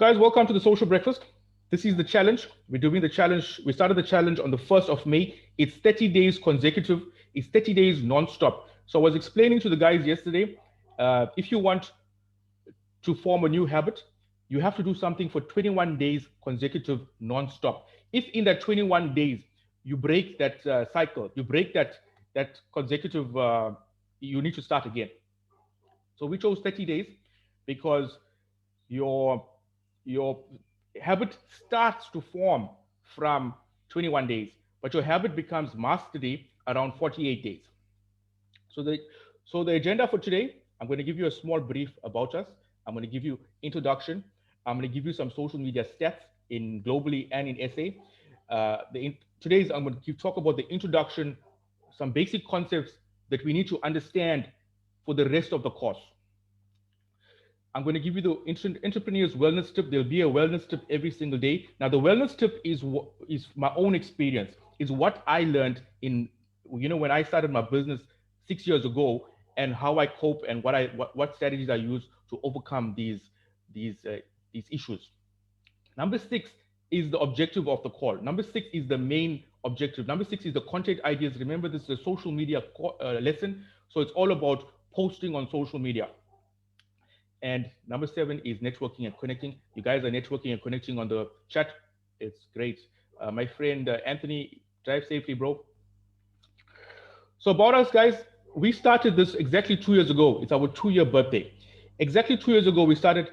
guys, welcome to the Social Breakfast. This is the challenge. We're doing the challenge. We started the challenge on the 1st of May. It's 30 days consecutive. It's 30 days non-stop. So I was explaining to the guys yesterday, if you want to form a new habit, you have to do something for 21 days consecutive non-stop. If in that 21 days you break that cycle, you break that consecutive, you need to start again. So we chose 30 days because your habit starts to form from 21 days, but your habit becomes mastery around 48 days. So the agenda for today, I'm going to give you a small brief about us. I'm going to give you introduction. I'm going to give you some social media stats in globally and in SA. Today's I'm going to talk about the introduction, some basic concepts that we need to understand for the rest of the course. I'm going to give you the entrepreneur's wellness tip. There'll be a wellness tip every single day. Now, the wellness tip is my own experience. Is what I learned in, when I started my business 6 years ago, and how I cope and what strategies I use to overcome these issues. Number 6 is the objective of the call. Number 6 is the main objective. Number 6 is the content ideas. Remember, this is a social media lesson, so it's all about posting on social media. And number 7 is networking and connecting. You guys are networking and connecting on the chat. It's great. My friend Anthony, drive safely, bro. So about us, guys, we started this exactly 2 years ago. It's our 2-year birthday. Exactly 2 years ago, we started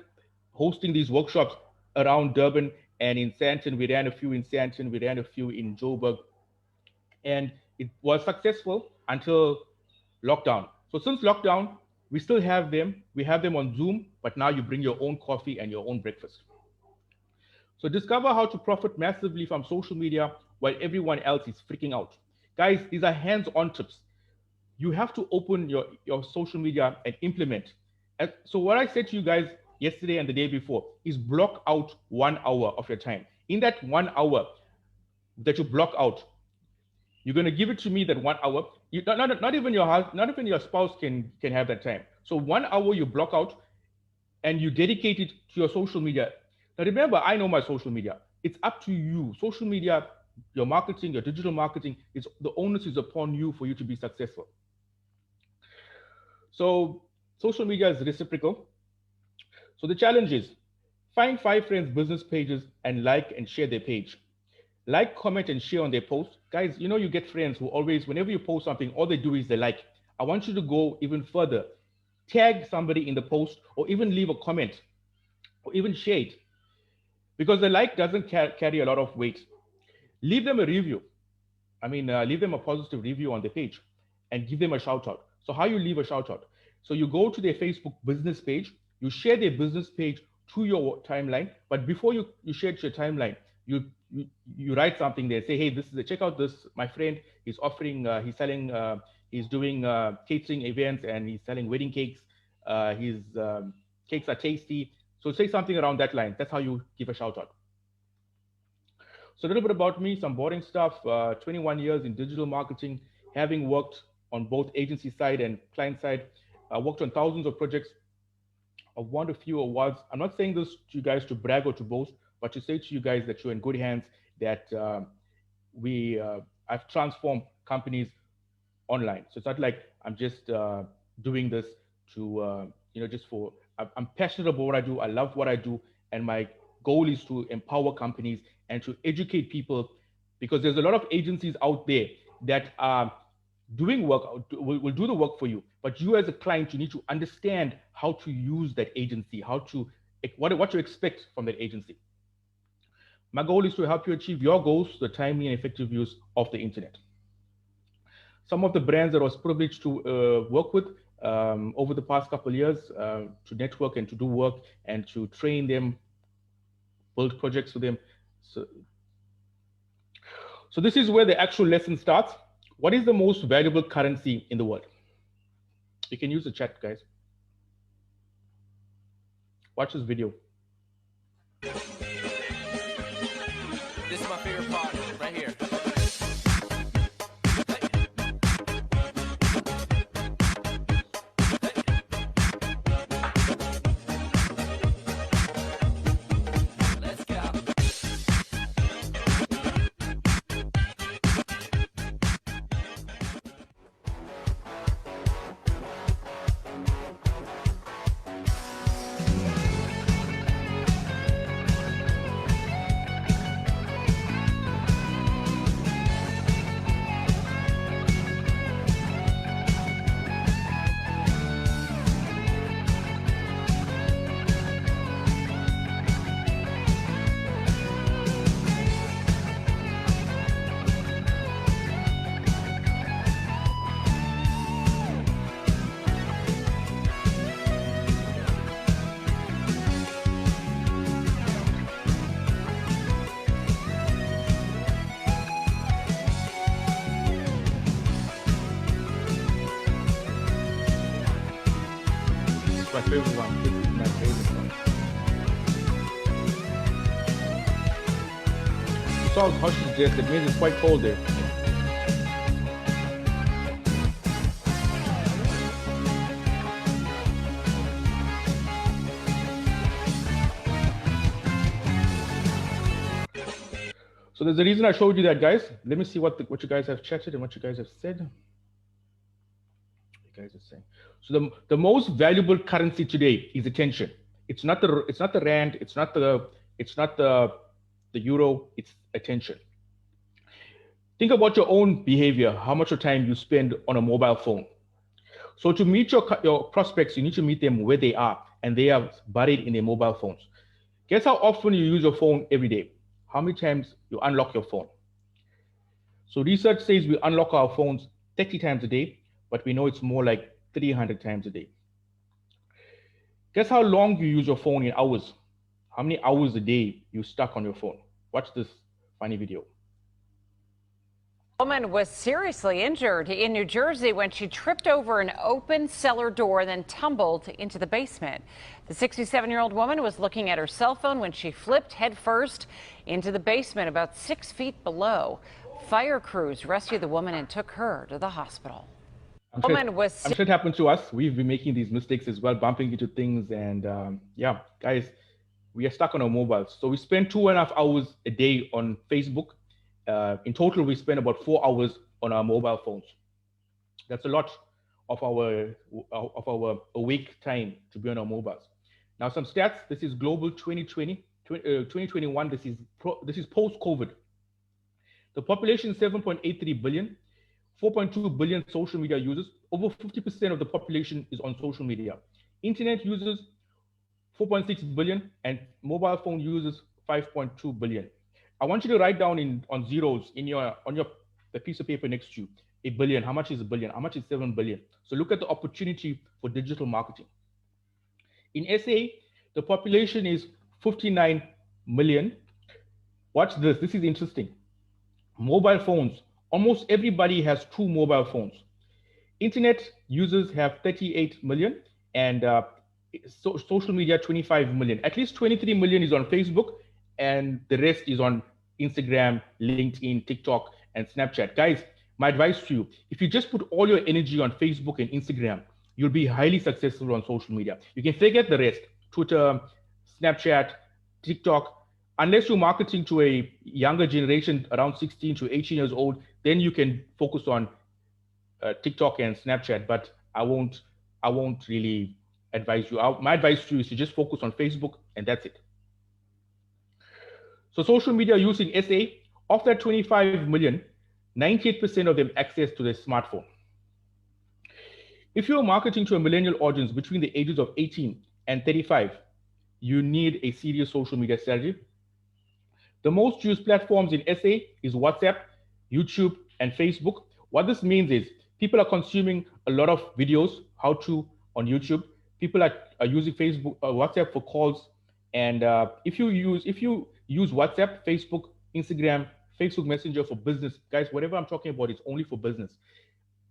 hosting these workshops around Durban and in Sandton. We ran a few in Sandton. We ran a few in Joburg. And it was successful until lockdown. So since lockdown, we still have them. We have them on Zoom, but now you bring your own coffee and your own breakfast. So discover how to profit massively from social media while everyone else is freaking out. Guys, these are hands-on tips. You have to open your social media and implement. So what I said to you guys yesterday and the day before is block out 1 hour of your time. In that 1 hour that you block out, you're going to give it to me that 1 hour. Not even your spouse can have that time. So 1 hour you block out and you dedicate it to your social media. Now remember, I know my social media. It's up to you. Social media, your marketing, your digital marketing, the onus is upon you for you to be successful. So social media is reciprocal. So the challenge is find 5 friends' business pages and like and share their page. Like, comment, and share on their post. Guys, you get friends who always, whenever you post something, all they do is they like. I want you to go even further. Tag somebody in the post or even leave a comment or even share it. Because the like doesn't carry a lot of weight. Leave them a review. Leave them a positive review on the page and give them a shout out. So how you leave a shout out? So you go to their Facebook business page, you share their business page to your timeline, but before you share it to your timeline, you write something there. Say, hey, check out this. My friend is offering, he's selling, he's doing catering events and he's selling wedding cakes. His cakes are tasty. So say something around that line. That's how you give a shout out. So a little bit about me, some boring stuff. 21 years in digital marketing, having worked on both agency side and client side. I worked on thousands of projects. I've won a few awards. I'm not saying this to you guys to brag or to boast, but to say to you guys that you're in good hands, that I've transformed companies online. So it's not like I'm just doing this to, I'm passionate about what I do. I love what I do. And my goal is to empower companies and to educate people, because there's a lot of agencies out there that are doing work, will do the work for you. But you as a client, you need to understand how to use that agency, what to expect from that agency. My goal is to help you achieve your goals, the timely and effective use of the internet. Some of the brands that I was privileged to work with over the past couple of years, to network and to do work and to train them, build projects for them. So this is where the actual lesson starts. What is the most valuable currency in the world? You can use the chat, guys. Watch this video. This is my favorite part, right here. It's my favorite one. This is my favorite one. You saw how she's dressed. It means it's quite cold there. So there's a reason I showed you that, guys. Let me see what you guys have chatted and what you guys have said. You guys are saying. So the most valuable currency today is attention. It's not the rand. It's not the euro. It's attention. Think about your own behavior. How much of time you spend on a mobile phone. So to meet your prospects, you need to meet them where they are, and they are buried in their mobile phones. Guess how often you use your phone every day? How many times you unlock your phone? So research says we unlock our phones 30 times a day, but we know it's more like 300 times a day. Guess how long you use your phone in hours? How many hours a day you stuck on your phone? Watch this funny video. A woman was seriously injured in New Jersey when she tripped over an open cellar door, then tumbled into the basement. The 67-year-old woman was looking at her cell phone when she flipped headfirst into the basement about 6 feet below. Fire crews rescued the woman and took her to the hospital. I'm sure it happened to us. We've been making these mistakes as well, bumping into things. And yeah, guys, we are stuck on our mobiles. So we spend 2.5 hours a day on Facebook. In total, we spend about 4 hours on our mobile phones. That's a lot of our awake time to be on our mobiles. Now, some stats. This is global 2020, 2021. This is post-COVID. The population is 7.83 billion, 4.2 billion social media users. Over 50% of the population is on social media. Internet users, 4.6 billion, and mobile phone users, 5.2 billion. I want you to write down on zeros on the piece of paper next to you. A billion. How much is a billion? How much is 7 billion? So look at the opportunity for digital marketing. In SA, the population is 59 million. Watch this. This is interesting. Mobile phones. Almost everybody has 2 mobile phones. Internet users have 38 million, and social media 25 million. At least 23 million is on Facebook, and the rest is on Instagram, LinkedIn, TikTok, and Snapchat. Guys, my advice to you, if you just put all your energy on Facebook and Instagram, you'll be highly successful on social media. You can forget the rest, Twitter, Snapchat, TikTok. Unless you're marketing to a younger generation around 16 to 18 years old, then you can focus on TikTok and Snapchat, but I won't really advise you. My advice to you is to just focus on Facebook, and that's it. So social media use in SA, of that 25 million, 98% of them access to their smartphone. If you're marketing to a millennial audience between the ages of 18 and 35, you need a serious social media strategy. The most used platforms in SA is WhatsApp, YouTube, and Facebook. What this means is people are consuming a lot of videos, how to on YouTube. People are using Facebook, WhatsApp for calls. And if you use WhatsApp, Facebook, Instagram, Facebook Messenger for business, guys, whatever I'm talking about is only for business.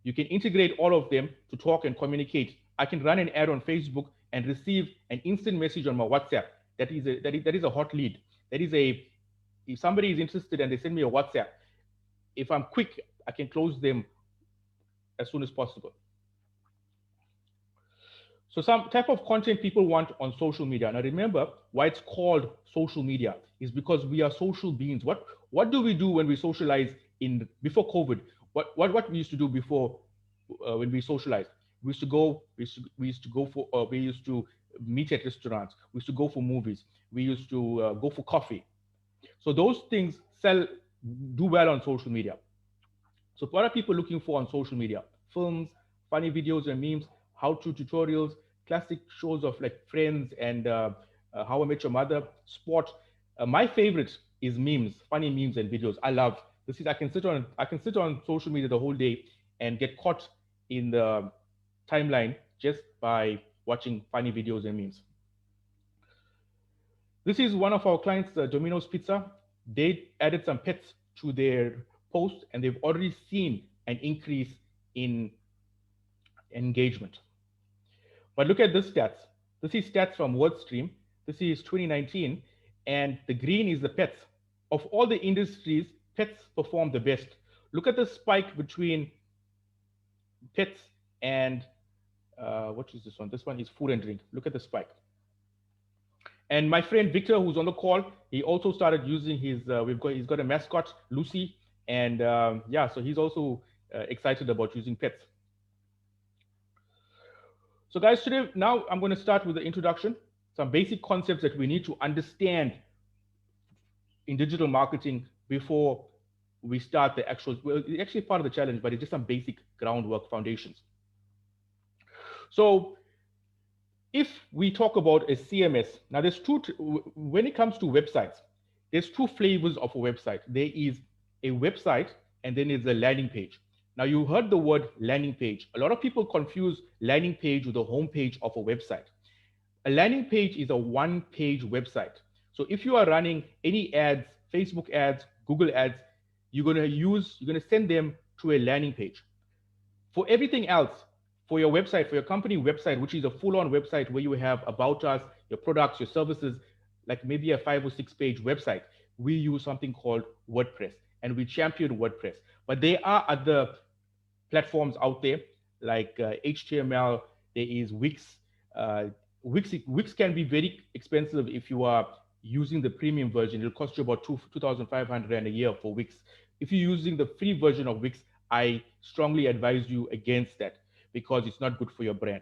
You can integrate all of them to talk and communicate. I can run an ad on Facebook and receive an instant message on my WhatsApp. That is a hot lead. If somebody is interested and they send me a WhatsApp, if I'm quick, I can close them as soon as possible. So some type of content people want on social media. Now remember why it's called social media is because we are social beings. What do we do when we socialize before COVID? What we used to do before when we socialized? We used to meet at restaurants. We used to go for movies. We used to go for coffee. So those things do well on social media. So what are people looking for on social media? Films, funny videos and memes, how-to tutorials, classic shows of like Friends and How I Met Your Mother, sport. My favorite is memes, funny memes and videos. I love this. I can sit on social media the whole day and get caught in the timeline just by watching funny videos and memes. This is one of our clients, Domino's Pizza. They added some pets to their post, and they've already seen an increase in engagement. But look at this stats. This is stats from WordStream. This is 2019, and the green is the pets. Of all the industries, pets perform the best. Look at the spike between pets and what is this one? This one is food and drink. Look at the spike. And my friend Victor, who's on the call, he also started using his. He's got a mascot, Lucy, and yeah, so he's also excited about using pets. So guys, today now I'm going to start with the introduction, some basic concepts that we need to understand in digital marketing before we start the actual. Well, it's actually part of the challenge, but it's just some basic groundwork foundations. So if we talk about a CMS, now there's when it comes to websites, there's two flavors of a website. There is a website and then there's a landing page. Now you heard the word landing page. A lot of people confuse landing page with the home page of a website. A landing page is a one-page website. So if you are running any ads, Facebook ads, Google ads, you're going to send them to a landing page. For everything else, for your website, for your company website, which is a full-on website where you have about us, your products, your services, like maybe a 5 or 6 page website, we use something called WordPress, and we champion WordPress. But there are other platforms out there like HTML. There is Wix. Wix can be very expensive if you are using the premium version. It'll cost you about 2,500 Rand a year for Wix. If you're using the free version of Wix, I strongly advise you against that because it's not good for your brand.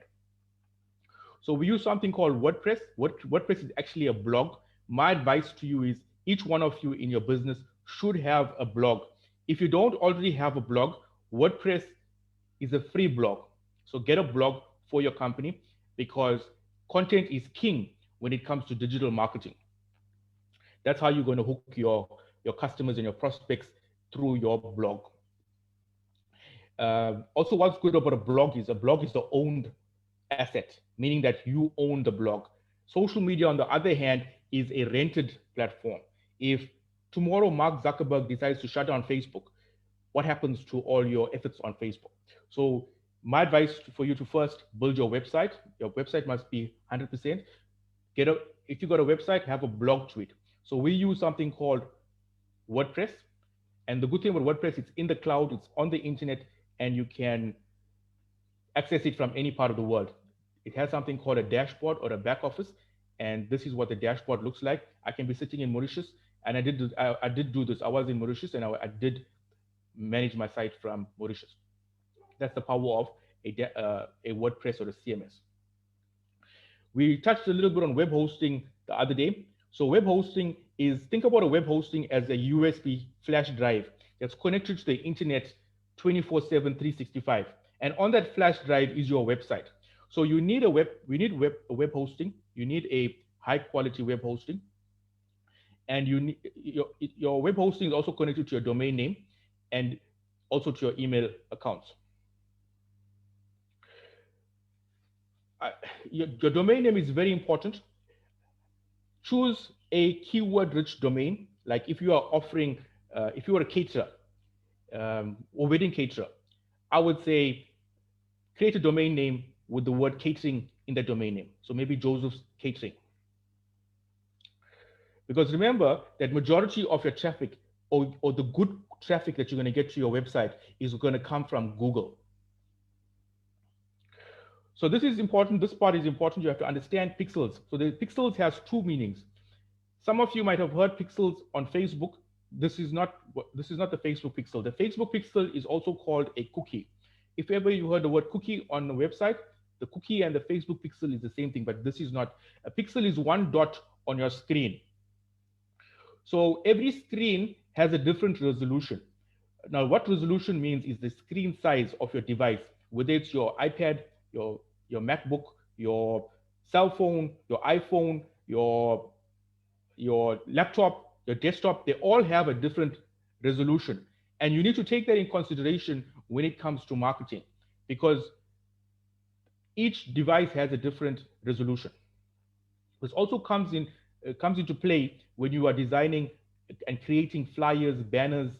So we use something called WordPress. WordPress is actually a blog. My advice to you is each one of you in your business should have a blog. If you don't already have a blog, WordPress is a free blog. So get a blog for your company because content is king when it comes to digital marketing. That's how you're going to hook your customers and your prospects through your blog. Also, what's good about a blog is the owned asset, meaning that you own the blog. Social media, on the other hand, is a rented platform. If tomorrow Mark Zuckerberg decides to shut down Facebook, what happens to all your efforts on Facebook? So my advice for you to first build your website. Your website must be 100%. If you got a website, have a blog to it. So we use something called WordPress. And the good thing about WordPress, it's in the cloud, it's on the internet, and you can access it from any part of the world. It has something called a dashboard or a back office, and this is what the dashboard looks like. I can be sitting in Mauritius, and I did do this. I was in Mauritius, and I did manage my site from Mauritius. That's the power of a WordPress or a CMS. We touched a little bit on web hosting the other day. So web hosting is, think about a web hosting as a USB flash drive that's connected to the internet 24/7, 365. And on that flash drive is your website. So we need a web hosting. You need a high quality web hosting. And your web hosting is also connected to your domain name and also to your email accounts. Your domain name is very important. Choose a keyword-rich domain. Like if you are offering, if you are a caterer or wedding caterer, I would say create a domain name with the word catering in the domain name. So maybe Joseph's Catering. Because remember that majority of your traffic or the good traffic that you're going to get to your website is going to come from Google. So this is important. This part is important. You have to understand pixels. So the pixels has two meanings. Some of you might have heard pixels on Facebook. This is not the Facebook pixel. The Facebook pixel is also called a cookie. If ever you heard the word cookie on the website, the cookie and the Facebook pixel is the same thing, but this is not. A pixel is one dot on your screen. So every screen has a different resolution. Now, what resolution means is the screen size of your device, whether it's your iPad, your MacBook, your cell phone, your iPhone, your laptop, your desktop, they all have a different resolution. And you need to take that in consideration when it comes to marketing, because each device has a different resolution. This also comes into play when you are designing and creating flyers, banners,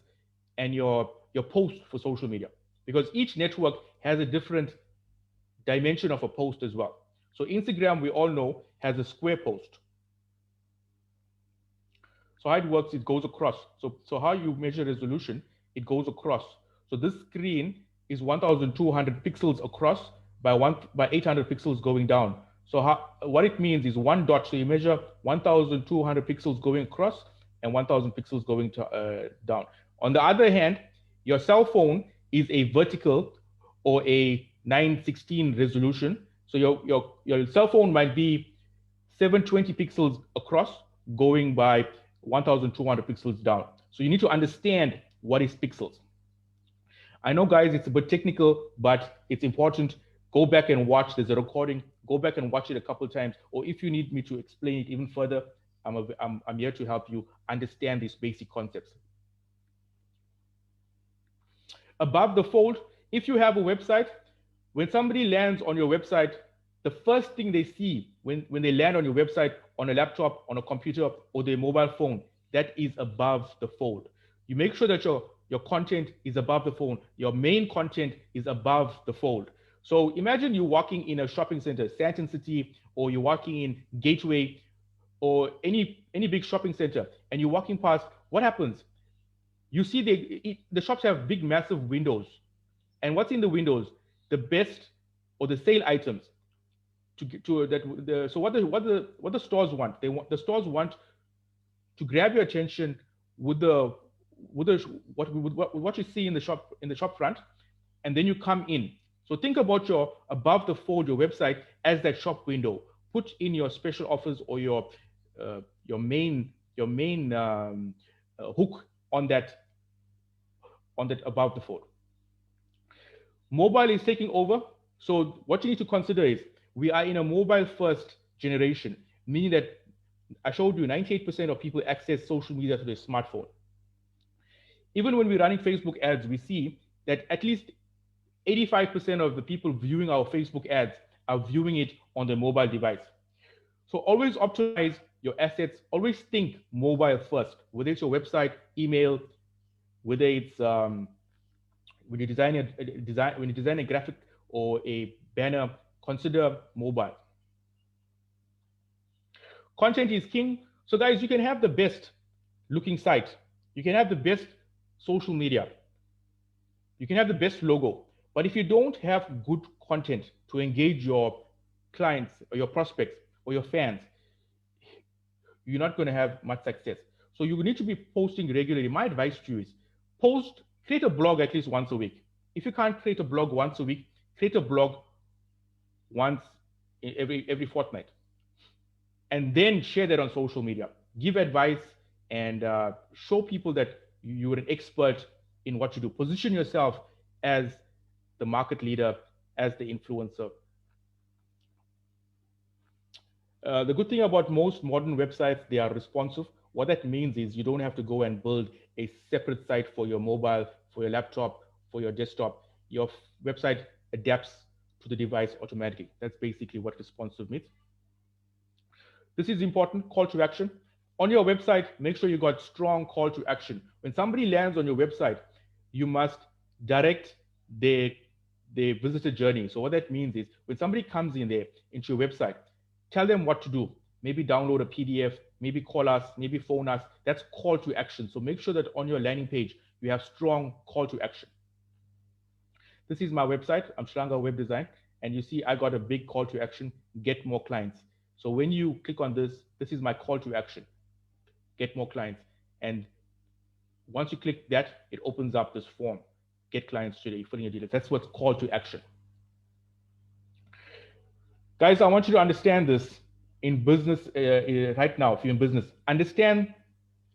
and your posts for social media, because each network has a different dimension of a post as well. So Instagram, we all know, has a square post. So how it works, it goes across. So how you measure resolution, it goes across. So this screen is 1,200 pixels across by 800 pixels going down. So what it means is one dot. So you measure 1,200 pixels going across and 1,000 pixels going down. On the other hand, your cell phone is a vertical or a 916 resolution. So your cell phone might be 720 pixels across going by 1200 pixels down. So you need to understand what is pixels. I know, guys, it's a bit technical, but it's important. Go back and watch. There's a recording. Go back and watch it a couple of times. Or if you need me to explain it even further, I'm here to help you understand these basic concepts. Above the fold, if you have a website, when somebody lands on your website, the first thing they see when they land on your website on a laptop, on a computer, or their mobile phone, that is above the fold. You make sure that your content is above the fold. Your main content is above the fold. So imagine you're walking in a shopping center, Santon City, or you're walking in Gateway, or any big shopping center, and you're walking past. What happens? You see the shops have big, massive windows, and what's in the windows? The best or the sale items. So what the stores want? The stores want to grab your attention with the what you see in the shop front, and then you come in. So think about your above the fold, your website as that shop window. Put in your special offers or your main hook on that above the fold. Mobile is taking over. So what you need to consider is we are in a mobile first generation, meaning that I showed you 98% of people access social media through their smartphone. Even when we're running Facebook ads, we see that at least 85% of the people viewing our Facebook ads are viewing it on their mobile device. So always optimize your assets. Always think mobile first, whether it's your website, email, whether it's when you design a graphic or a banner, consider mobile. Content is king. So guys, you can have the best looking site. You can have the best social media. You can have the best logo. But if you don't have good content to engage your clients or your prospects or your fans, you're not going to have much success. So you need to be posting regularly. My advice to you is create a blog at least once a week. If you can't create a blog once a week, create a blog once in every fortnight, and then share that on social media. Give advice and show people that you're an expert in what you do. Position yourself as the market leader, as the influencer. The good thing about most modern websites, they are responsive. What that means is you don't have to go and build a separate site for your mobile, for your laptop, for your desktop. Your website adapts to the device automatically. That's basically what responsive means. This is important, call to action. On your website, make sure you got strong call to action. When somebody lands on your website, you must direct their visitor journey. So what that means is when somebody comes in there into your website, tell them what to do. Maybe download a PDF, maybe call us, maybe phone us. That's call to action. So make sure that on your landing page, you have strong call to action. This is my website. I'm Shlanga Web Design. And you see, I got a big call to action, get more clients. So when you click on this, this is my call to action, get more clients. And once you click that, it opens up this form, get clients today, filling your details. That's what's call to action. Guys, I want you to understand this in business right now. If you're in business, understand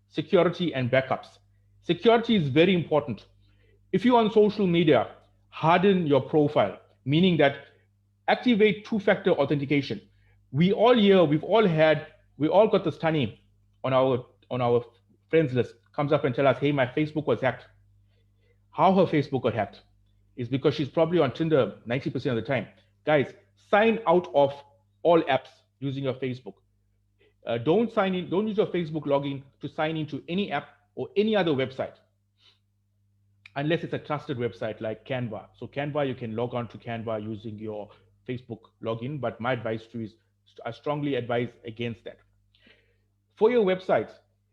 security and backups. Security is very important. If you're on social media, harden your profile, meaning that activate two-factor authentication. We all got this Tani on our friends list, comes up and tell us, hey, my Facebook was hacked. How her Facebook got hacked is because she's probably on Tinder 90% of the time. Guys, sign out of all apps using your Facebook. Don't use your Facebook login to sign into any app or any other website, unless it's a trusted website like Canva. So Canva, you can log on to Canva using your Facebook login, but my advice to you is I strongly advise against that. For your website,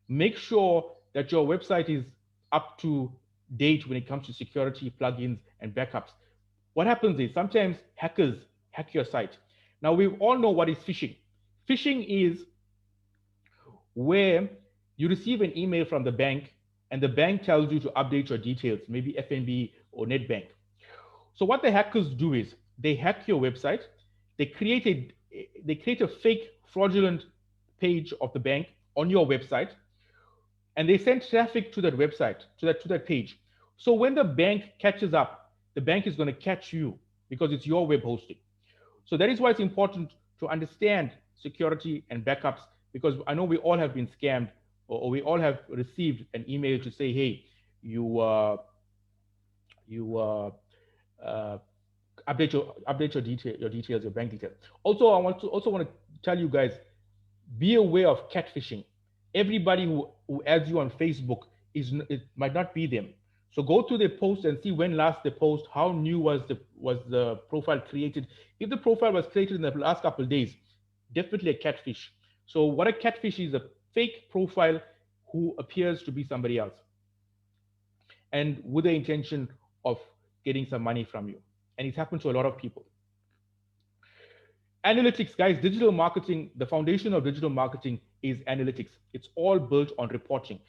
make sure that your website is up to date when it comes to security, plugins, and backups. What happens is sometimes hackers hack your site. Now, we all know what is phishing. Phishing is where you receive an email from the bank and the bank tells you to update your details, maybe FNB or NetBank. So what the hackers do is they hack your website, they create a fake fraudulent page of the bank on your website, and they send traffic to that website, to that page. So when the bank catches up, the bank is going to catch you because it's your web hosting. So that is why it's important to understand security and backups, because I know we all have been scammed, or we all have received an email to say, hey, you update your details, your bank details. Also, I want to tell you guys, be aware of catfishing. Everybody who adds you on Facebook it might not be them. So go to their post and see when last they post, how new was the profile created. If the profile was created in the last couple of days, definitely a catfish. So what a catfish is, a fake profile who appears to be somebody else, and with the intention of getting some money from you. And it's happened to a lot of people. Analytics, guys, digital marketing, the foundation of digital marketing is analytics. It's all built on reporting.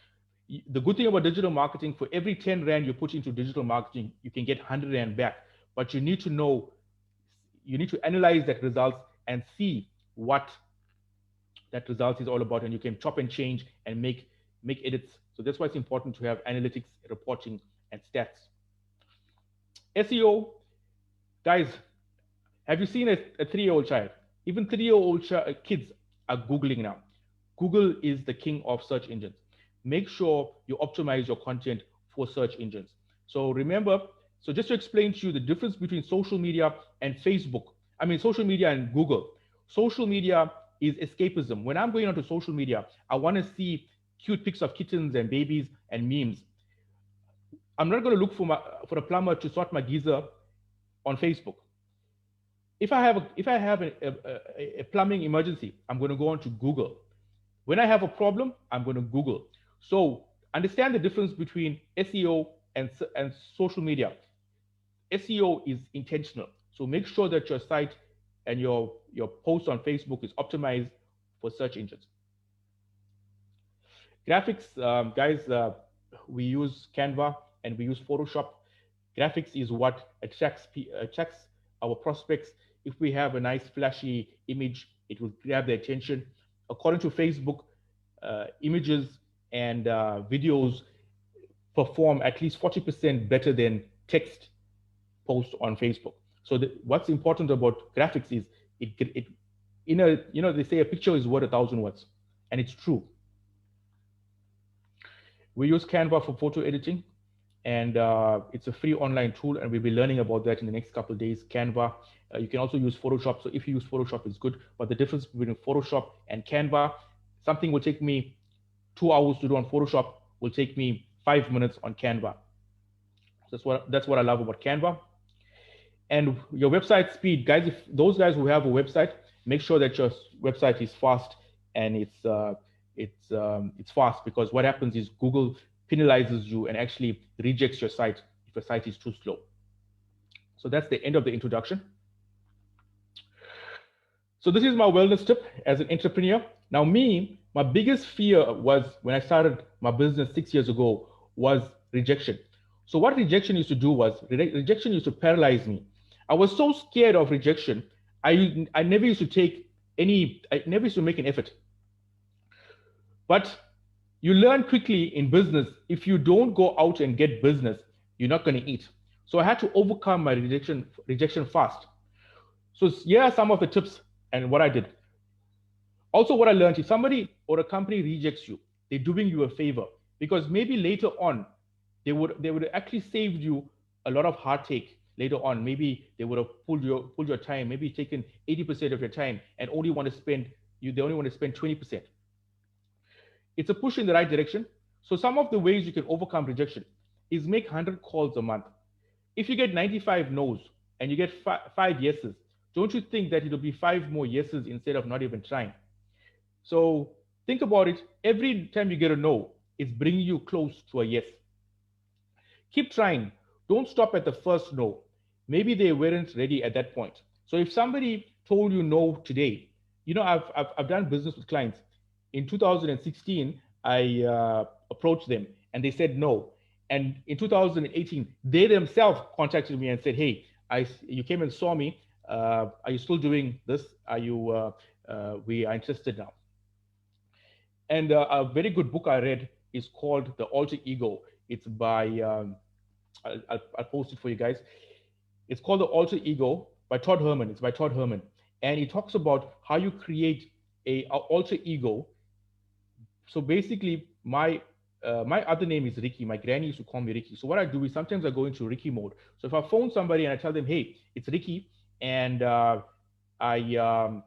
The good thing about digital marketing, for every 10 Rand you put into digital marketing, you can get 100 Rand back. But you need to analyze that results and see what that result is all about. And you can chop and change and make edits. So that's why it's important to have analytics, reporting, and stats. SEO, guys, have you seen a 3-year-old child? Even 3-year-old kids are Googling now. Google is the king of search engines. Make sure you optimize your content for search engines. So remember, so just to explain to you the difference between social media and Facebook, social media and Google. Social media is escapism. When I'm going onto social media, I want to see cute pics of kittens and babies and memes. I'm not going to look for a plumber to sort my geyser on Facebook. If I have a plumbing emergency, I'm going to go on to Google. When I have a problem, I'm going to Google. So understand the difference between SEO and social media. SEO is intentional. So make sure that your site and your post on Facebook is optimized for search engines. Graphics, guys, we use Canva and we use Photoshop. Graphics is what attracts our prospects. If we have a nice flashy image, it will grab their attention. According to Facebook, images and videos perform at least 40% better than text posts on Facebook. So what's important about graphics is they say a picture is worth 1,000 words, and it's true. We use Canva for photo editing, and it's a free online tool, and we'll be learning about that in the next couple of days. Canva. You can also use Photoshop. So if you use Photoshop, it's good. But the difference between Photoshop and Canva, something will take me 2 hours to do on Photoshop will take me 5 minutes on Canva. That's what I love about Canva. And your website speed, guys. If those guys who have a website, make sure that your website is fast and it's fast, because what happens is Google penalizes you and actually rejects your site if your site is too slow. So that's the end of the introduction. So this is my wellness tip as an entrepreneur. Now my biggest fear was when I started my business 6 years ago was rejection. So what rejection used to do was, rejection used to paralyze me. I was so scared of rejection. I never used to make an effort. But you learn quickly in business, if you don't go out and get business, you're not going to eat. So I had to overcome my rejection fast. So here are some of the tips and what I did. Also, what I learned, if somebody or a company rejects you, they're doing you a favor, because maybe later on, they would actually saved you a lot of heartache later on. Maybe they would have pulled your time, maybe taken 80% of your time and they only want to spend 20%. It's a push in the right direction. So some of the ways you can overcome rejection is make 100 calls a month. If you get 95 no's and you get 5 yeses, don't you think that it'll be 5 more yeses instead of not even trying? So think about it. Every time you get a no, it's bringing you close to a yes. Keep trying. Don't stop at the first no. Maybe they weren't ready at that point. So if somebody told you no today, I've done business with clients. In 2016, I approached them and they said no. And in 2018, they themselves contacted me and said, "Hey, you came and saw me. Are you still doing this? Are you? We are interested now." And a very good book I read is called The Alter Ego. It's by I'll post it for you guys. It's called The Alter Ego by Todd Herman. It's by Todd Herman, and he talks about how you create a alter ego. So basically, my other name is Ricky. My granny used to call me Ricky. So what I do is sometimes I go into Ricky mode. So if I phone somebody and I tell them, "Hey, it's Ricky," and I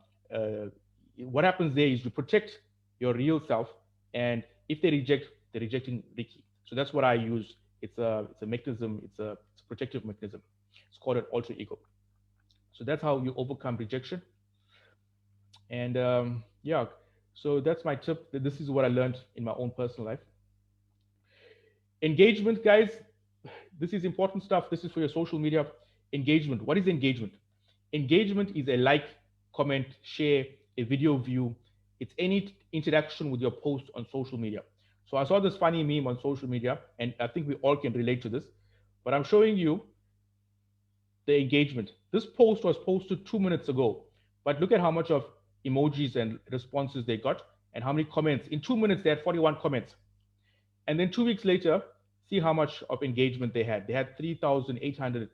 what happens there is to protect your real self, and if they reject, they're rejecting Ricky. So that's what I use. It's a mechanism. It's a protective mechanism. It's called an alter ego. So that's how you overcome rejection. And yeah, so that's my tip. This is what I learned in my own personal life. Engagement, guys. This is important stuff. This is for your social media engagement. What is engagement? Engagement is a like, comment, share, a video view. It's any interaction with your post on social media. So I saw this funny meme on social media, and I think we all can relate to this. But I'm showing you the engagement. This post was posted 2 minutes ago, but look at how much of emojis and responses they got, and how many comments. In 2 minutes, they had 41 comments. And then 2 weeks later, see how much of engagement they had. They had 3,800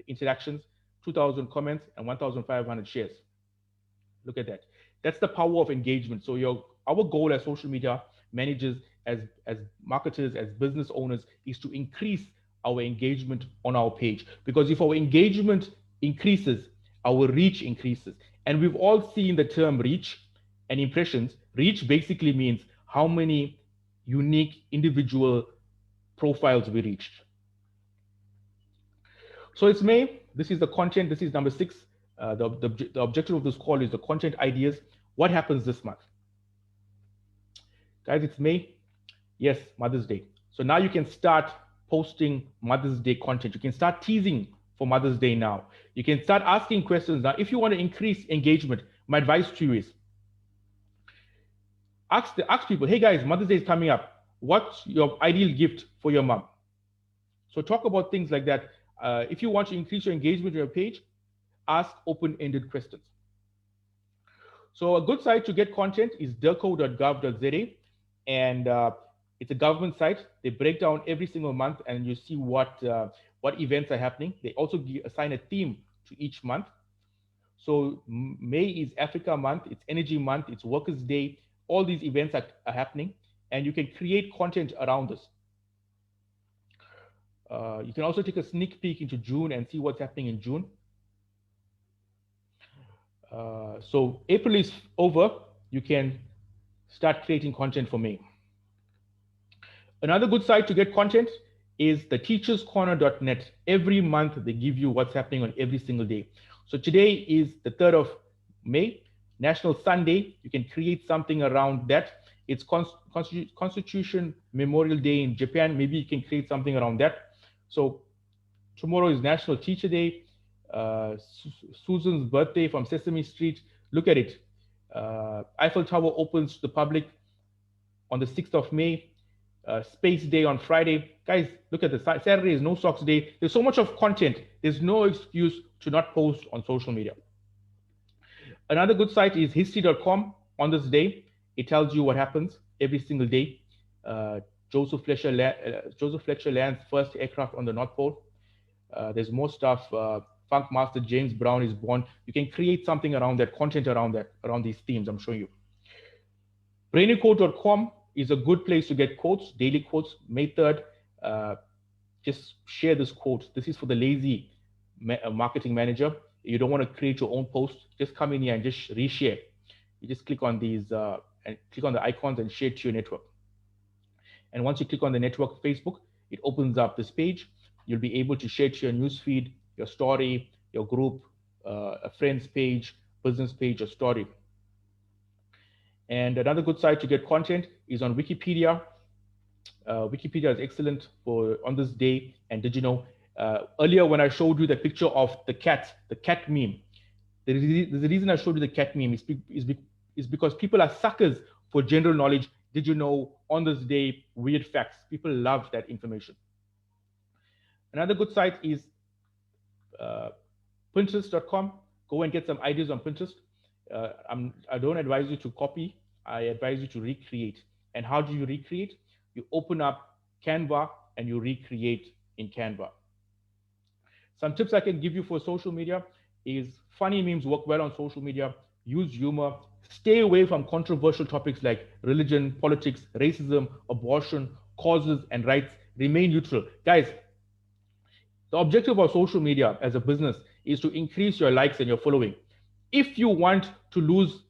interactions, 2,000 comments, and 1,500 shares. Look at that. That's the power of engagement. So our goal as social media managers, as marketers, as business owners, is to increase our engagement on our page. Because if our engagement increases, our reach increases. And we've all seen the term reach and impressions. Reach basically means how many unique individual profiles we reached. So it's May. This is the content. This is number 6. The objective of this call is the content ideas. What happens this month? Guys, it's May. Yes, Mother's Day. So now you can start posting Mother's Day content. You can start teasing for Mother's Day now. You can start asking questions now. If you want to increase engagement, my advice to you is ask people, "Hey guys, Mother's Day is coming up. What's your ideal gift for your mom?" So talk about things like that. If you want to increase your engagement on your page, ask open-ended questions. So a good site to get content is derco.gov.za, and it's a government site. They break down every single month, and you see what events are happening. They also assign a theme to each month. So May is Africa Month, it's Energy Month, it's Workers' Day. All these events are happening, and you can create content around this. You can also take a sneak peek into June and see what's happening in June. So April is over. You can start creating content for May. Another good site to get content is the teacherscorner.net. Every month they give you what's happening on every single day. So today is the 3rd of May, National Sunday. You can create something around that. It's Constitution Memorial Day in Japan. Maybe you can create something around that. So tomorrow is National Teacher Day. Susan's birthday from Sesame Street. Look at it. Eiffel Tower opens to the public on the 6th of May. Space Day on Friday. Guys, look at this. Saturday is No Socks Day. There's so much of content. There's no excuse to not post on social media. Another good site is history.com. On this day, it tells you what happens every single day. Joseph Fletcher lands first aircraft on the North Pole. There's more stuff. Funk Master James Brown is born. You can create something around that, content around these themes I'm showing you. Brainyquote.com is a good place to get quotes, daily quotes. May 3rd, just share this quote. This is for the lazy marketing manager. You don't want to create your own post. Just come in here and just reshare. You just click on these and click on the icons and share to your network. And once you click on the network Facebook, it opens up this page. You'll be able to share to your newsfeed, your story, your group, a friend's page, business page, or story. And another good site to get content is on Wikipedia. Wikipedia is excellent for on this day. And did you know, earlier when I showed you the picture of the cat meme, the reason I showed you the cat meme is because people are suckers for general knowledge. Did you know, on this day, weird facts. People love that information. Another good site is uh, Pinterest.com. Go and get some ideas on Pinterest. I don't advise you to copy. I advise you to recreate. And how do you recreate? You open up Canva and you recreate in Canva. Some tips I can give you for social media is funny memes work well on social media. Use humor. Stay away from controversial topics like religion, politics, racism, abortion, causes, and rights. Remain neutral. Guys, the objective of social media as a business is to increase your likes and your following. If you want to lose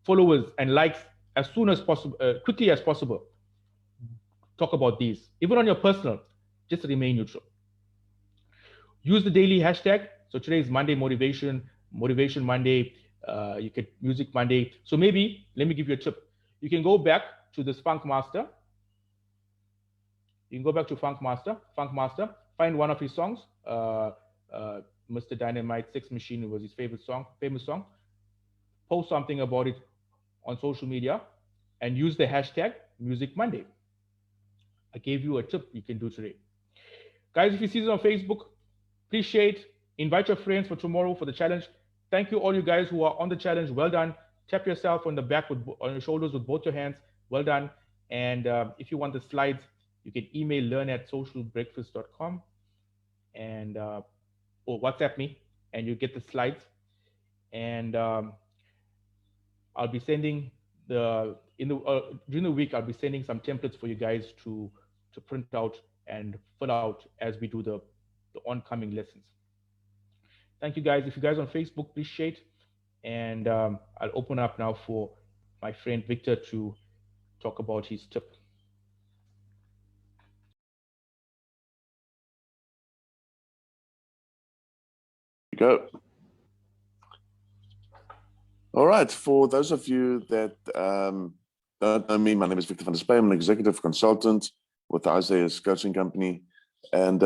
followers and likes as soon as possible, quickly as possible, talk about these. Even on your personal, just remain neutral. Use the daily hashtag. So today is Monday Motivation, Motivation Monday. You get Music Monday. So maybe, let me give you a tip. You can go back to this Funk Master. You can go back to Funk Master, find one of his songs. Mr. Dynamite, Sex Machine was his famous song. Post something about it on social media and use the hashtag Music Monday. I gave you a tip you can do today. Guys, if you see this on Facebook, appreciate, invite your friends for tomorrow for the challenge. Thank you all you guys who are on the challenge. Well done. Tap yourself on the back on your shoulders with both your hands. Well done. And if you want the slides, you can email learn@socialbreakfast.com and or WhatsApp me and you get the slides. And I'll be sending during the week, I'll be sending some templates for you guys to print out and fill out as we do the oncoming lessons. Thank you guys. If you guys on Facebook, appreciate. And I'll open up now for my friend Victor to talk about his tip. Go. All right. For those of you that don't know me, my name is Victor van der Spey. I'm an executive consultant with the iSayYes coaching company. And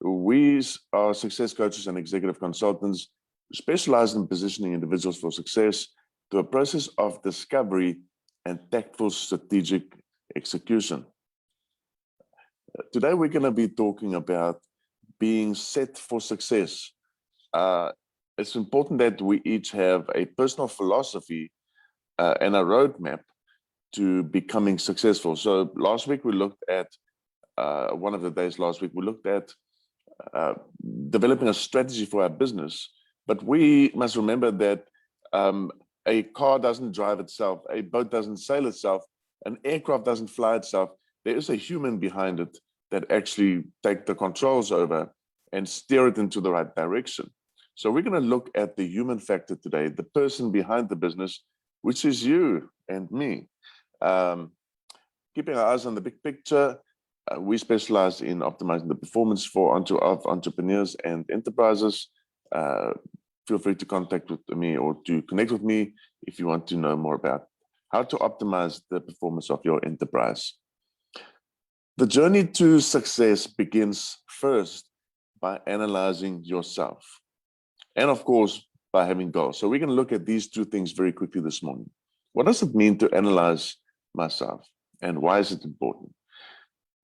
we are success coaches and executive consultants who specialize in positioning individuals for success through a process of discovery and tactful strategic execution. Today, we're going to be talking about being set for success. It's important that we each have a personal philosophy and a roadmap to becoming successful. So last week we looked at, one of the days last week, we looked at developing a strategy for our business. But we must remember that a car doesn't drive itself, a boat doesn't sail itself, an aircraft doesn't fly itself. There is a human behind it that actually take the controls over and steer it into the right direction. So we're going to look at the human factor today, the person behind the business, which is you and me. Keeping our eyes on the big picture, we specialize in optimizing the performance of entrepreneurs and enterprises. Feel free to contact with me or to connect with me if you want to know more about how to optimize the performance of your enterprise. The journey to success begins first by analyzing yourself. And of course, by having goals. So we're going to look at these two things very quickly this morning. What does it mean to analyze myself? And why is it important?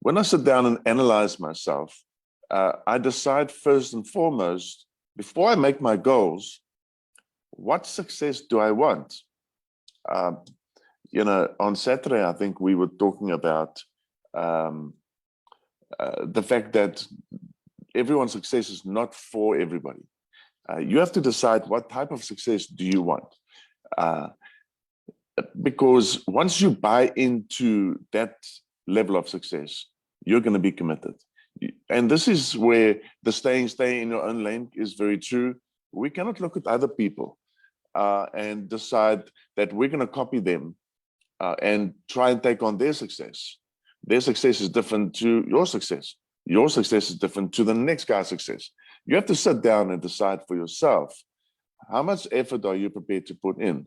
When I sit down and analyze myself, I decide first and foremost, before I make my goals, what success do I want? You know, on Saturday, I think we were talking about the fact that everyone's success is not for everybody. You have to decide what type of success do you want. Because once you buy into that level of success, you're going to be committed. And this is where the stay in your own lane is very true. We cannot look at other people and decide that we're going to copy them and try and take on their success. Their success is different to your success. Your success is different to the next guy's success. You have to sit down and decide for yourself How much effort are you prepared to put in?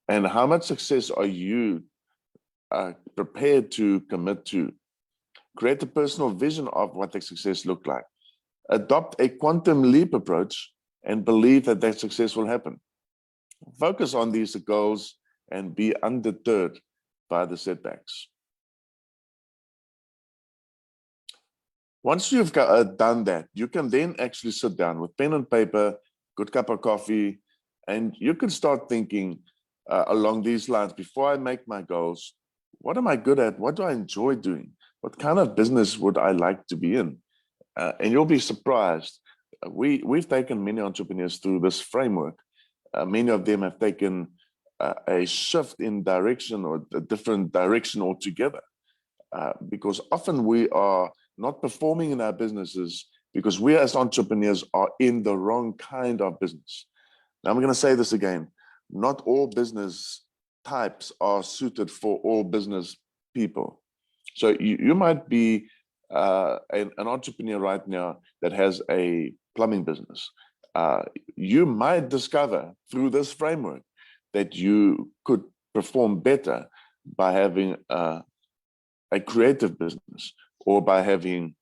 And how much success are you prepared to commit to? Create a personal vision of what that success look like. Adopt a quantum leap approach and believe that that success will happen. Focus on these goals and be undeterred by the setbacks. Once you've done that, you can then actually sit down with pen and paper, good cup of coffee, and you can start thinking along these lines. Before I make my goals, what am I good at? What do I enjoy doing? What kind of business would I like to be in? And you'll be surprised. We've taken many entrepreneurs through this framework. Many of them have taken a shift in direction or a different direction altogether. Because often we are not performing in our businesses because we as entrepreneurs are in the wrong kind of business. Now I'm going to say this again. Not all business types are suited for all business people. So you might be an entrepreneur right now that has a plumbing business. You might discover through this framework that you could perform better by having a creative business, or by having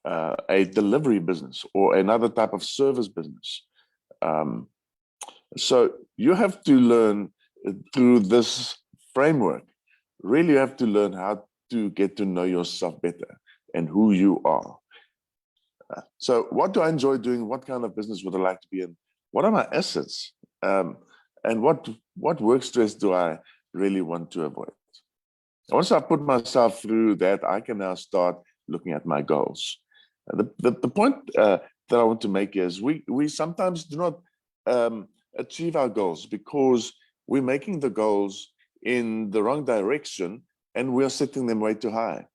a delivery business, or another type of service business. So you have to learn through this framework. Really, you have to learn how to get to know yourself better and who you are. So what do I enjoy doing? What kind of business would I like to be in? What are my assets? And what work stress do I really want to avoid? Once I put myself through that, I can now start looking at my goals. The point that I want to make is we sometimes do not achieve our goals because we're making the goals in the wrong direction and we're setting them way too high.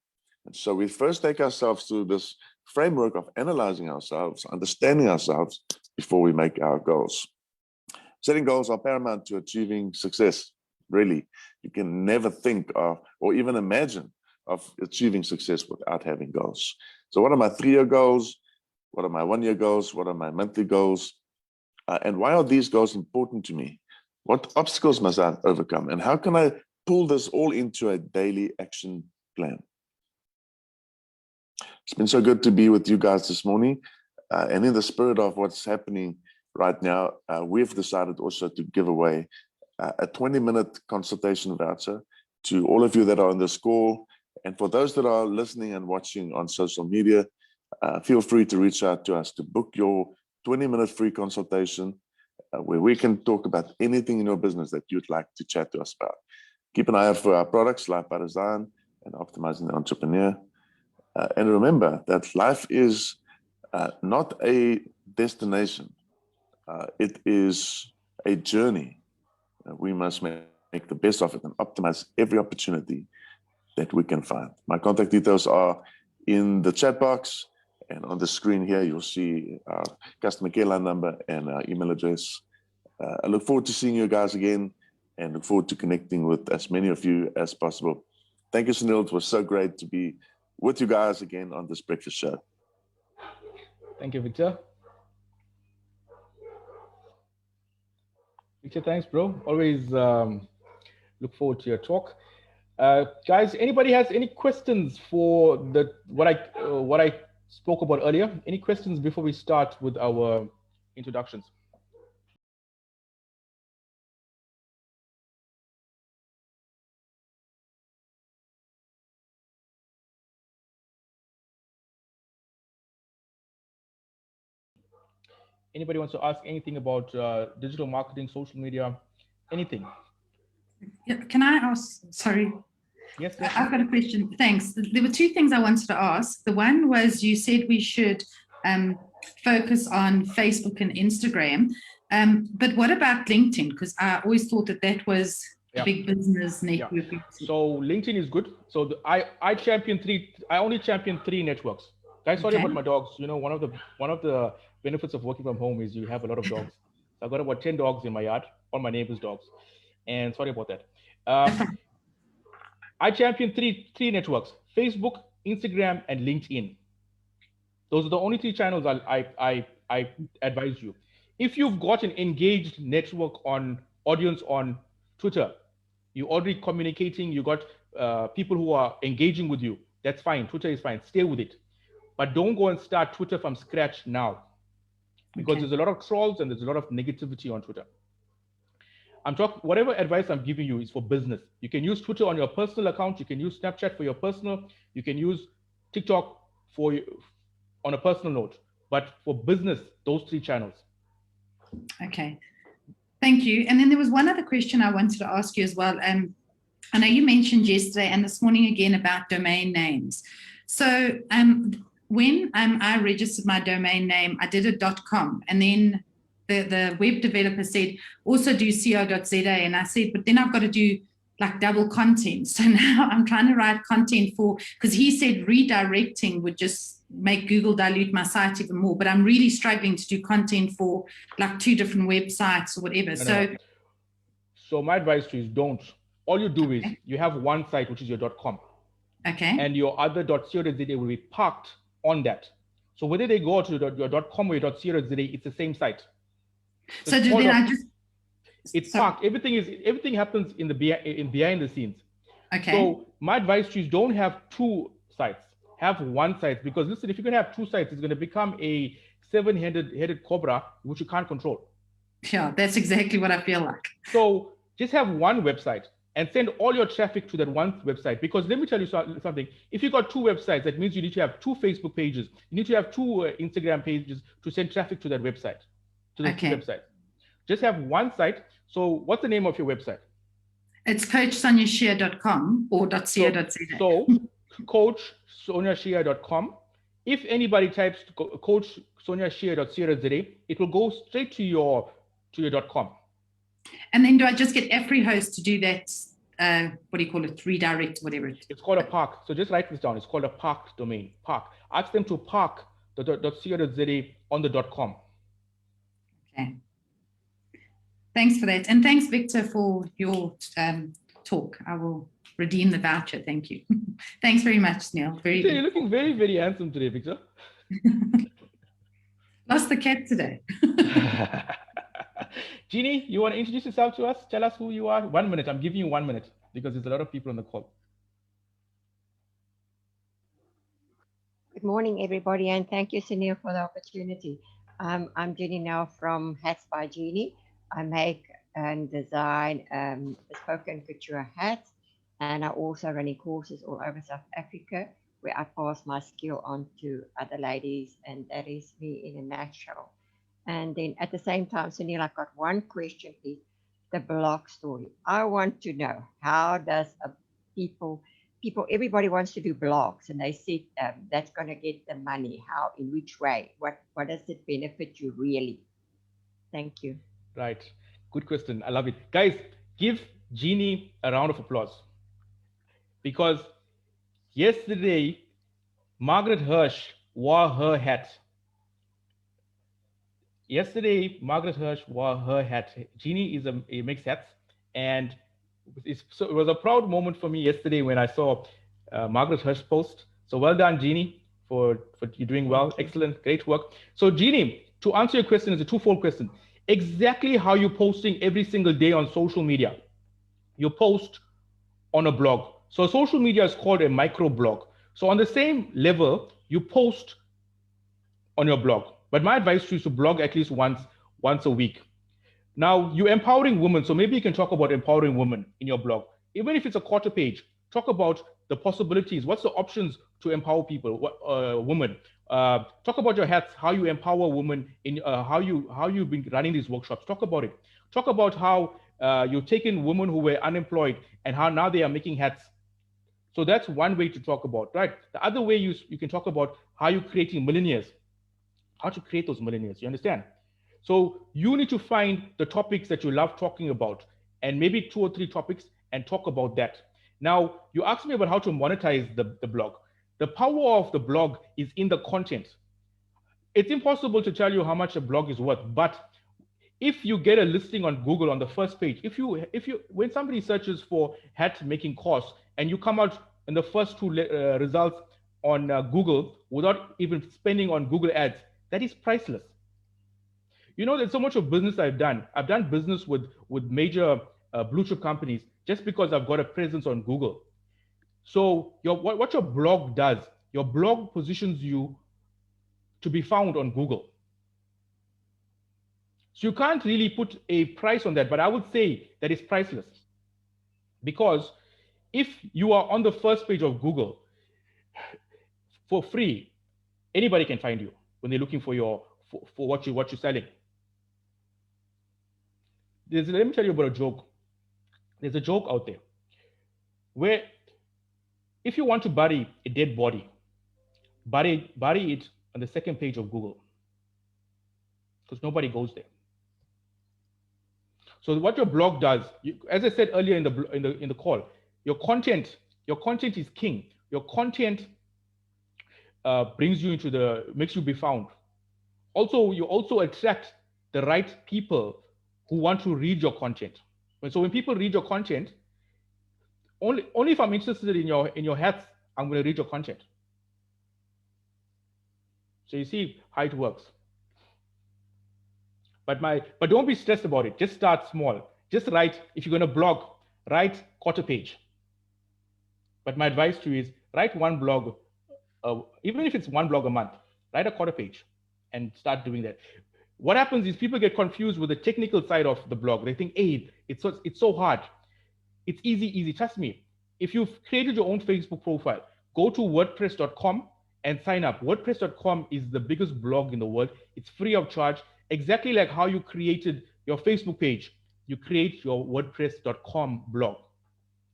And so we first take ourselves through this framework of analyzing ourselves, understanding ourselves before we make our goals. Setting goals are paramount to achieving success. Really, you can never think of or even imagine of achieving success without having goals. So what are my 3-year goals? What are my 1-year goals? What are my monthly goals? And why are these goals important to me? What obstacles must I overcome? And how can I pull this all into a daily action plan? It's been so good to be with you guys this morning. And in the spirit of what's happening right now, we've decided also to give away a 20-minute consultation voucher to all of you that are on this call. And for those that are listening and watching on social media, feel free to reach out to us to book your 20-minute free consultation where we can talk about anything in your business that you'd like to chat to us about. Keep an eye out for our products, Life by Design and Optimizing the Entrepreneur. And remember that life is not a destination. It is a journey. We must make the best of it and optimize every opportunity that we can find. My contact details are in the chat box, and on the screen here, you'll see our customer care line number and our email address. I look forward to seeing you guys again and look forward to connecting with as many of you as possible. Thank you, Sunil. It was so great to be with you guys again on this breakfast show. Thank you, Victor. Victor, thanks, bro. Always look forward to your talk. Guys, anybody has any questions for what I spoke about earlier? Any questions before we start with our introductions? Anybody wants to ask anything about digital marketing, social media, anything? Yeah, can I ask, sorry? Yes. I've got a question, thanks. There were 2 things I wanted to ask. The one was you said we should focus on Facebook and Instagram, but what about LinkedIn? Because I always thought that was a big business network. So LinkedIn is good. So I only champion 3 networks. Guys, sorry about my dogs. You know, one of the benefits of working from home is you have a lot of dogs. So I've got about 10 dogs in my yard, all my neighbors' dogs. And sorry about that. I champion three networks: Facebook, Instagram, and LinkedIn. Those are the only 3 channels I advise you. If you've got an engaged network on audience on Twitter, you're already communicating, you got people who are engaging with you, that's fine. Twitter is fine. Stay with it. But don't go and start Twitter from scratch now, because Okay. there's a lot of trolls and there's a lot of negativity on Twitter. Whatever advice I'm giving you is for business. You can use Twitter on your personal account. You can use Snapchat for your personal. You can use TikTok for on a personal note. But for business, those 3 channels. Okay. Thank you. And then there was one other question I wanted to ask you as well. I know you mentioned yesterday and this morning again about domain names. So when I registered my domain name, I did a .com, and then the web developer said, also do co.za. And I said, but then I've got to do like double content. So now I'm trying to write content because he said redirecting would just make Google dilute my site even more. But I'm really struggling to do content for like 2 different websites or whatever. No. So my advice to you is don't. All you do is you have one site, which is your .com. Okay. And your other .co.za will be parked on that. So whether they go to your .com or your .co.za, it's the same site. So do then I just... It's parked. Everything happens in behind the scenes. Okay. So my advice to you is don't have 2 sites. Have one site, because listen, if you're going to have 2 sites, it's going to become a 7-headed cobra, which you can't control. Yeah, that's exactly what I feel like. So just have one website and send all your traffic to that one website. Because let me tell you something. If you got 2 websites, that means you need to have 2 Facebook pages. You need to have 2 Instagram pages to send traffic to that website, to the 2 websites. Just have one site. So what's the name of your website? It's coachsoniashea.com or .co.za. So coachsoniashea.com. If anybody types coachsoniashea.co.za, it will go straight to your .com. And then do I just get every host to do that? What do you call it? Redirect, whatever. It's called a park. So just write this down. It's called a parked domain. Park. Ask them to park the .co.za on the .com. Okay. Thanks for that. And thanks, Victor, for your talk. I will redeem the voucher. Thank you. Thanks very much, Neil. You're looking very, very handsome today, Victor. Lost the cat today. Jeannie, you want to introduce yourself to us? Tell us who you are. 1 minute. I'm giving you 1 minute because there's a lot of people on the call. Good morning, everybody, and thank you, Sunil, for the opportunity. I'm Jeannie now from Hats by Jeannie. I make and design bespoke and couture hats, and I also running courses all over South Africa where I pass my skill on to other ladies, and that is me in a nutshell. And then at the same time, Sunil, I've got one question, please. The blog story. I want to know, how does everybody wants to do blogs, and they say that's going to get the money. How, in which way? What does it benefit you really? Thank you. Right. Good question. I love it. Guys, give Jeannie a round of applause. Because yesterday, Margaret Hirsch wore her hat. Jeannie makes hats. And so it was a proud moment for me yesterday when I saw Margaret Hirsch post. So well done, Jeannie, for you doing well. Excellent. Great work. So Jeannie, to answer your question, it's a twofold question. Exactly how you're posting every single day on social media. You post on a blog. So social media is called a micro blog. So on the same level, you post on your blog. But my advice to you is to blog at least once a week. Now, you're empowering women. So maybe you can talk about empowering women in your blog. Even if it's a quarter page, talk about the possibilities. What's the options to empower people, women? Talk about your hats, how you empower women, in how you've been running these workshops. Talk about it. Talk about how you've taken women who were unemployed and how now they are making hats. So that's one way to talk about, right? The other way you can talk about how you're creating millionaires, how to create those millionaires. You understand? So you need to find the topics that you love talking about, and maybe 2 or 3 topics, and talk about that. Now, you asked me about how to monetize the blog. The power of the blog is in the content. It's impossible to tell you how much a blog is worth, but if you get a listing on Google on the first page, when somebody searches for hat making course and you come out in the first 2 results on Google without even spending on Google ads, that is priceless. You know, there's so much of business I've done. I've done business with major blue chip companies just because I've got a presence on Google. So what your blog does, your blog positions you to be found on Google. So you can't really put a price on that, but I would say that it's priceless. Because if you are on the first page of Google for free, anybody can find you when they're looking for for what you're selling. Let me tell you about a joke. There's a joke out there where if you want to bury a dead body, bury it on the second page of Google, because nobody goes there. So what your blog does, as I said earlier in the call, your content is king. Your content brings you makes you be found. Also, you also attract the right people who want to read your content. So when people read your content, only if I'm interested in your hats, I'm going to read your content. So you see how it works. But don't be stressed about it. Just start small. Just write, if you're going to blog, write quarter page. But my advice to you is write one blog, even if it's one blog a month, write a quarter page and start doing that. What happens is people get confused with the technical side of the blog. They think, hey, it's so hard. It's easy. Trust me. If you've created your own Facebook profile, go to wordpress.com and sign up. WordPress.com is the biggest blog in the world. It's free of charge. Exactly like how you created your Facebook page. You create your WordPress.com blog.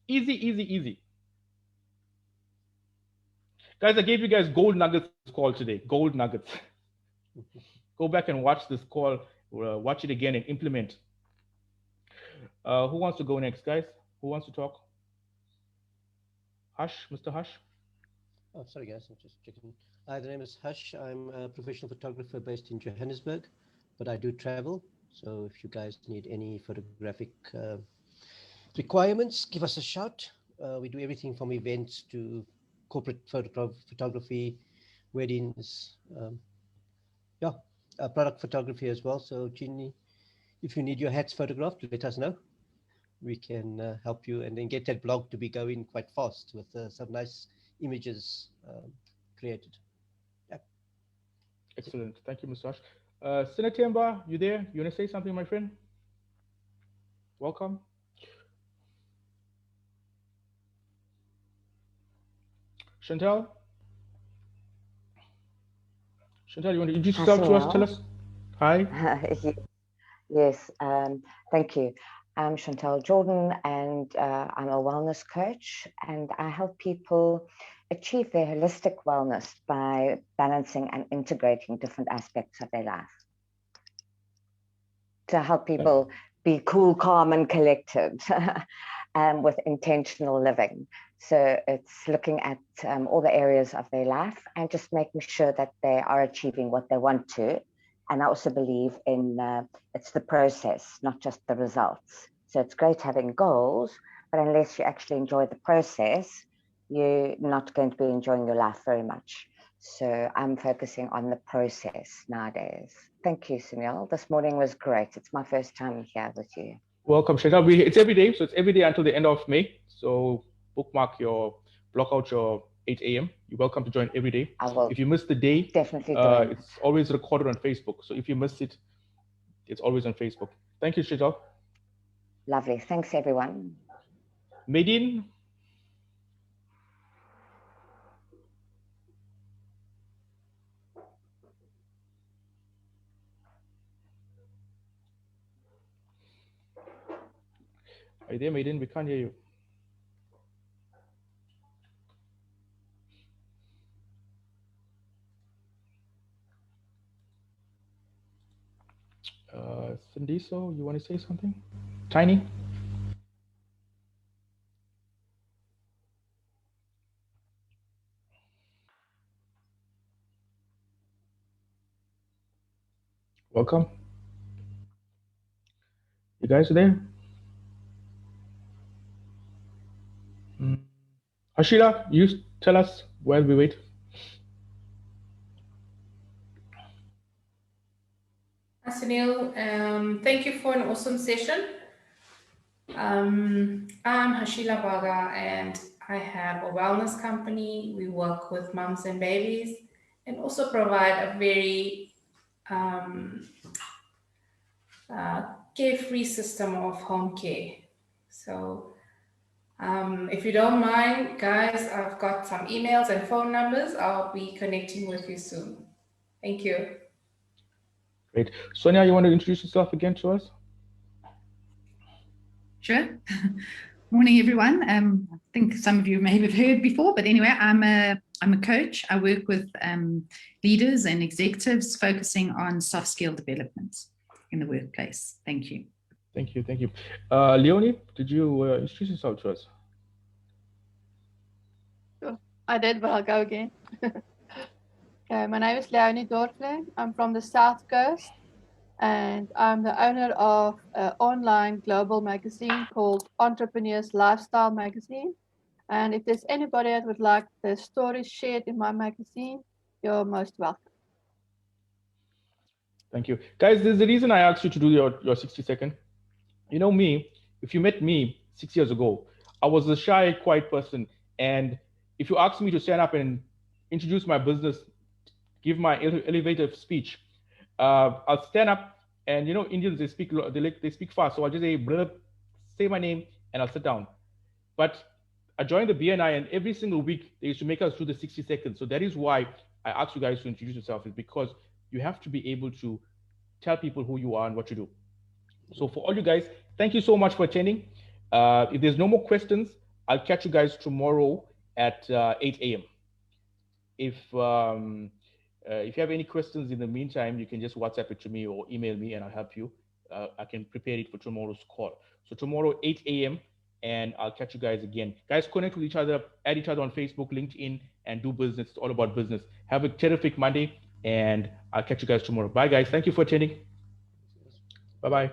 Easy. Guys, I gave you guys gold nuggets call today. Gold nuggets. Go back and watch this call. Watch it again and implement. Who wants to go next, guys? Who wants to talk? Hush, Mr. Hush. Oh, sorry, guys. I'm just checking. Hi, the name is Hush. I'm a professional photographer based in Johannesburg, but I do travel. So if you guys need any photographic requirements, give us a shout. We do everything from events to corporate photography, weddings, product photography as well. So, Ginny, if you need your hats photographed, let us know. We can help you and then get that blog to be going quite fast with some nice images created. Yeah. Excellent. Thank you, Mr. Hush. Sinatemba, you there? You want to say something, my friend? Welcome. Chantal, you want to introduce yourself to us? Tell us. Hi. Yes, thank you. I'm Chantal Jordan, and I'm a wellness coach, and I help people achieve their holistic wellness by balancing and integrating different aspects of their life to help people be cool, calm, and collected with intentional living. So it's looking at all the areas of their life and just making sure that they are achieving what they want to. And I also believe in it's the process, not just the results. So it's great having goals, but unless you actually enjoy the process, you're not going to be enjoying your life very much. So I'm focusing on the process nowadays. Thank you, Sunil. This morning was great. It's my first time here with you. Welcome, Chantal. It's every day. So it's every day until the end of May. So block out your 8 a.m. You're welcome to join every day. I will. If you miss the day, definitely it's always recorded on Facebook. So if you missed it, it's always on Facebook. Thank you, Chantal. Lovely. Thanks, everyone. Medine. Are you there, Medine? We can't hear you. Cindiso, you want to say something? Tiny? Welcome. You guys are there? Ashila, you tell us while we wait. Hi, Sunil. Thank you for an awesome session. I'm Hashila Baga and I have a wellness company. We work with moms and babies and also provide a very carefree system of home care. So if you don't mind, guys, I've got some emails and phone numbers. I'll be connecting with you soon. Thank you. Great. Sonia, you want to introduce yourself again to us? Sure. Morning, everyone. I think some of you may have heard before, but anyway, I'm a coach. I work with leaders and executives focusing on soft skill development in the workplace. Thank you. Thank you. Thank you. Leonie, did you introduce yourself to us? Sure. I did, but I'll go again. Okay, my name is Leonie Dorfling. I'm from the South Coast, and I'm the owner of an online global magazine called Entrepreneurs Lifestyle Magazine. And if there's anybody that would like the stories shared in my magazine, you're most welcome. Thank you. Guys, there's the reason I asked you to do your 60 second. You know me, if you met me 6 years ago, I was a shy, quiet person. And if you asked me to stand up and introduce my business, give my elevator speech, I'll stand up and Indians, they speak fast. So I'll just say my name and I'll sit down. But I joined the BNI and every single week they used to make us do the 60 seconds. So that is why I asked you guys to introduce yourself, is because you have to be able to tell people who you are and what you do. So for all you guys, thank you so much for attending. If there's no more questions, I'll catch you guys tomorrow at 8 a.m. If you have any questions in the meantime, you can just WhatsApp it to me or email me and I'll help you. I can prepare it for tomorrow's call. So tomorrow, 8 a.m. and I'll catch you guys again. Guys, connect with each other, add each other on Facebook, LinkedIn, and do business. It's all about business. Have a terrific Monday and I'll catch you guys tomorrow. Bye, guys. Thank you for attending. Bye-bye.